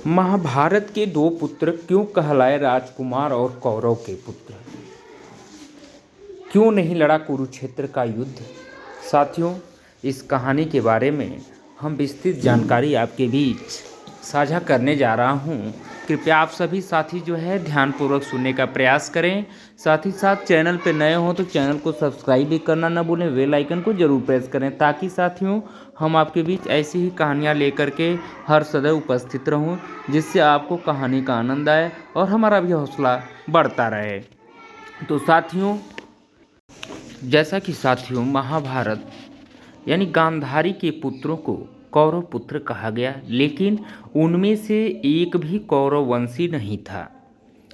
महाभारत के दो पुत्र क्यों कहलाए राजकुमार और कौरव के पुत्र? क्यों नहीं लड़ा कुरुक्षेत्र का युद्ध? साथियों, इस कहानी के बारे में हम विस्तृत जानकारी आपके बीच साझा करने जा रहा हूँ। कृपया आप सभी साथी जो है ध्यानपूर्वक सुनने का प्रयास करें। साथ ही साथ चैनल पर नए हों तो चैनल को सब्सक्राइब भी करना न भूलें, बेल आइकन को जरूर प्रेस करें ताकि साथियों हम आपके बीच ऐसी ही कहानियाँ लेकर के हर सदैव उपस्थित रहूं, जिससे आपको कहानी का आनंद आए और हमारा भी हौसला बढ़ता रहे। तो साथियों, जैसा कि साथियों महाभारत यानी गांधारी के पुत्रों को कौरव पुत्र कहा गया, लेकिन उनमें से एक भी कौरव वंशी नहीं था।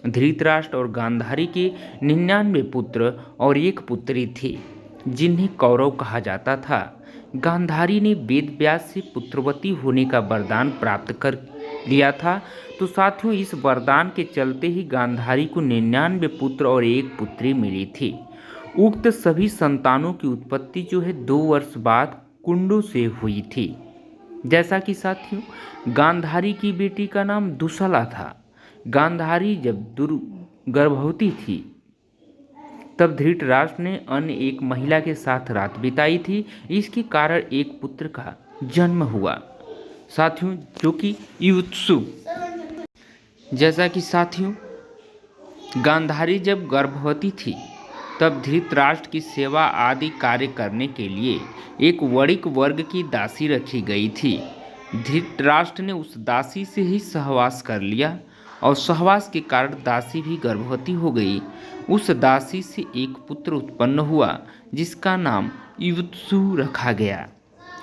धृतराष्ट्र और गांधारी के 99 पुत्र और एक पुत्री थी जिन्हें कौरव कहा जाता था। गांधारी ने वेद व्यास से पुत्रवती होने का वरदान प्राप्त कर लिया था। तो साथियों, इस वरदान के चलते ही गांधारी को 99 पुत्र और एक पुत्री मिली थी। उक्त सभी संतानों की उत्पत्ति जो है 2 वर्ष बाद कुंडों से हुई थी। जैसा कि साथियों गांधारी की बेटी का नाम दुसला था। गांधारी जब गर्भवती थी तब धृतराष्ट्र ने अन्य एक महिला के साथ रात बिताई थी। इसके कारण एक पुत्र का जन्म हुआ साथियों, जो कि युत्सु। जैसा कि साथियों गांधारी जब गर्भवती थी तब धृतराष्ट्र की सेवा आदि कार्य करने के लिए एक वणिक वर्ग की दासी रखी गई थी। धृतराष्ट्र ने उस दासी से ही सहवास कर लिया और सहवास के कारण दासी भी गर्भवती हो गई। उस दासी से एक पुत्र उत्पन्न हुआ जिसका नाम युत्सु रखा गया।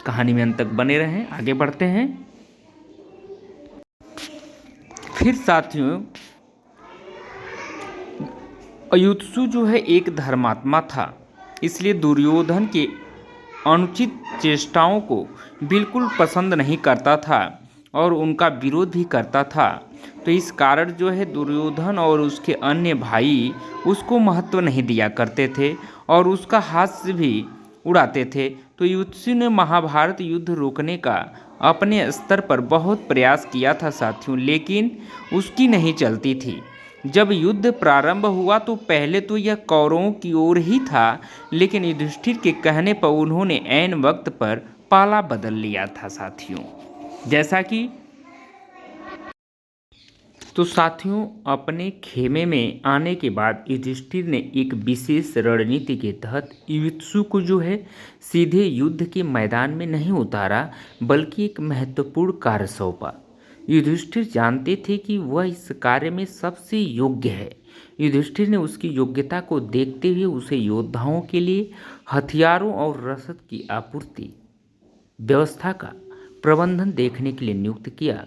कहानी में अंत तक बने रहें, आगे बढ़ते हैं। फिर साथियों युत्सु जो है एक धर्मात्मा था, इसलिए दुर्योधन के अनुचित चेष्टाओं को बिल्कुल पसंद नहीं करता था और उनका विरोध भी करता था। तो इस कारण जो है दुर्योधन और उसके अन्य भाई उसको महत्व नहीं दिया करते थे और उसका हास्य भी उड़ाते थे। तो युत्सु ने महाभारत युद्ध रोकने का अपने स्तर पर बहुत प्रयास किया था साथियों, लेकिन उसकी नहीं चलती थी। जब युद्ध प्रारंभ हुआ तो पहले तो यह कौरवों की ओर ही था, लेकिन युधिष्ठिर के कहने पर उन्होंने ऐन वक्त पर पाला बदल लिया था साथियों। जैसा कि तो साथियों अपने खेमे में आने के बाद युधिष्ठिर ने एक विशेष रणनीति के तहत युत्सु को जो है सीधे युद्ध के मैदान में नहीं उतारा, बल्कि एक महत्वपूर्ण कार्य सौंपा। युधिष्ठिर जानते थे कि वह इस कार्य में सबसे योग्य है। युधिष्ठिर ने उसकी योग्यता को देखते हुए उसे योद्धाओं के लिए हथियारों और रसद की आपूर्ति व्यवस्था का प्रबंधन देखने के लिए नियुक्त किया।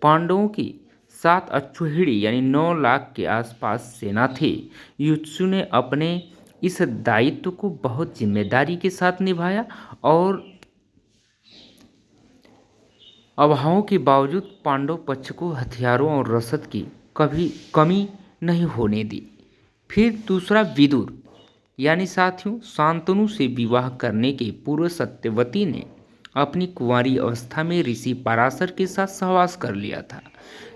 पांडवों की 7 अक्षौहिणी यानी 9 लाख के आसपास सेना थी। युत्सु ने अपने इस दायित्व को बहुत जिम्मेदारी के साथ निभाया और अभावों के बावजूद पांडव पक्ष को हथियारों और रसद की कभी कमी नहीं होने दी। फिर दूसरा विदुर यानी साथियों शांतनु से विवाह करने के पूर्व सत्यवती ने अपनी कुंवारी अवस्था में ऋषि पराशर के साथ सहवास कर लिया था,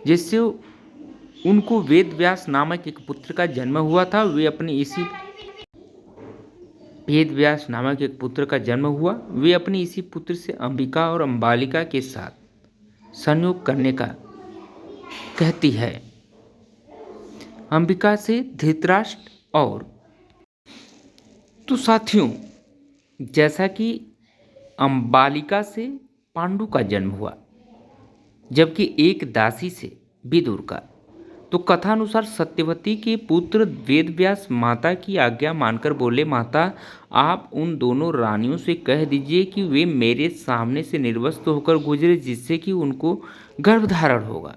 जिससे उनको वेद व्यास नामक एक पुत्र का जन्म हुआ था। वे अपनी इसी पुत्र से अंबिका और अंबालिका के साथ संयोग करने का कहती है। अंबिका से धृतराष्ट्र और तो साथियों जैसा कि अंबालिका से पांडु का जन्म हुआ, जबकि एक दासी से विदुर का। तो कथानुसार सत्यवती के पुत्र वेदव्यास माता की आज्ञा मानकर बोले, माता आप उन दोनों रानियों से कह दीजिए कि वे मेरे सामने से निर्वस्त्र होकर गुजरे, जिससे कि उनको गर्भधारण होगा।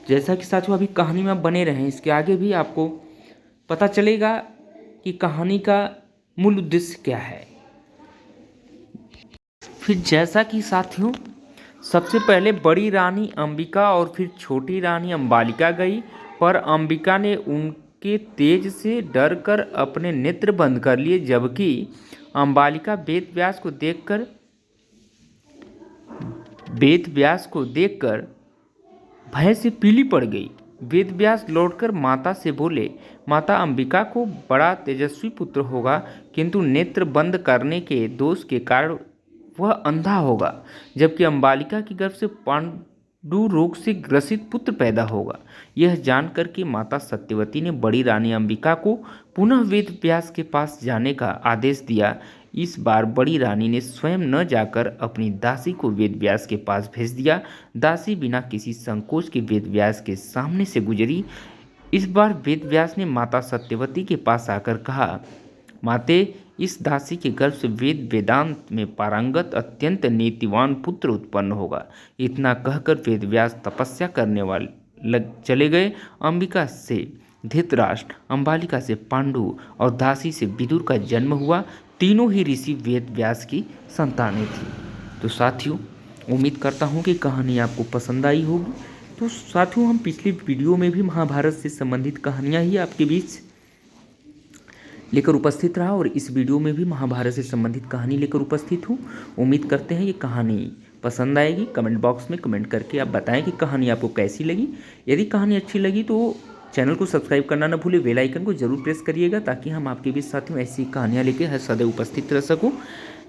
जैसा कि साथियों अभी कहानी में बने रहें, इसके आगे भी आपको पता चलेगा कि कहानी का मूल उद्देश्य क्या है। फिर जैसा कि साथियों सबसे पहले बड़ी रानी अंबिका और फिर छोटी रानी अंबालिका गई, पर अंबिका ने उनके तेज से डरकर अपने नेत्र बंद कर लिए, जबकि अंबालिका वेद व्यास को देखकर वेद व्यास को देखकर भय से पीली पड़ गई। वेद व्यास लौटकर माता से बोले, माता, अंबिका को बड़ा तेजस्वी पुत्र होगा, किंतु नेत्र बंद करने के दोष के कारण वह अंधा होगा, जबकि अंबालिका के गर्भ से पांडु रोग से ग्रसित पुत्र पैदा होगा। यह जानकर कि माता सत्यवती ने बड़ी रानी अंबिका को पुनः वेद व्यास के पास जाने का आदेश दिया। इस बार बड़ी रानी ने स्वयं न जाकर अपनी दासी को वेद व्यास के पास भेज दिया। दासी बिना किसी संकोच के वेद व्यास के सामने से गुजरी। इस बार वेद व्यास ने माता सत्यवती के पास आकर कहा, माते, इस दासी के गर्भ से वेद वेदांत में पारंगत अत्यंत नीतिवान पुत्र उत्पन्न होगा। इतना कहकर वेद व्यास तपस्या करने वाले चले गए। अंबिका से धृतराष्ट्र, अंबालिका से पांडु और दासी से विदुर का जन्म हुआ। तीनों ही ऋषि वेद व्यास की संतानें थी। तो साथियों, उम्मीद करता हूँ कि कहानी आपको पसंद आई होगी। तो साथियों, हम पिछली वीडियो में भी महाभारत से संबंधित कहानियाँ ही आपके बीच लेकर उपस्थित रहा और इस वीडियो में भी महाभारत से संबंधित कहानी लेकर उपस्थित हूँ। उम्मीद करते हैं ये कहानी पसंद आएगी। कमेंट बॉक्स में कमेंट करके आप बताएं कि कहानी आपको कैसी लगी। यदि कहानी अच्छी लगी तो चैनल को सब्सक्राइब करना ना भूलें, बेल आइकन को जरूर प्रेस करिएगा, ताकि हम आपके बीच साथियों ऐसी कहानियाँ लेकर हर सदैव उपस्थित रह सकूँ,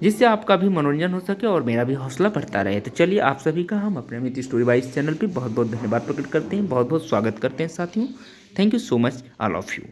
जिससे आपका भी मनोरंजन हो सके और मेरा भी हौसला बढ़ता रहे। तो चलिए, आप सभी का हम अपने अमित स्टोरी वाइज चैनल पर बहुत बहुत धन्यवाद प्रकट करते हैं, बहुत बहुत स्वागत करते हैं साथियों। Thank you so much, all of you.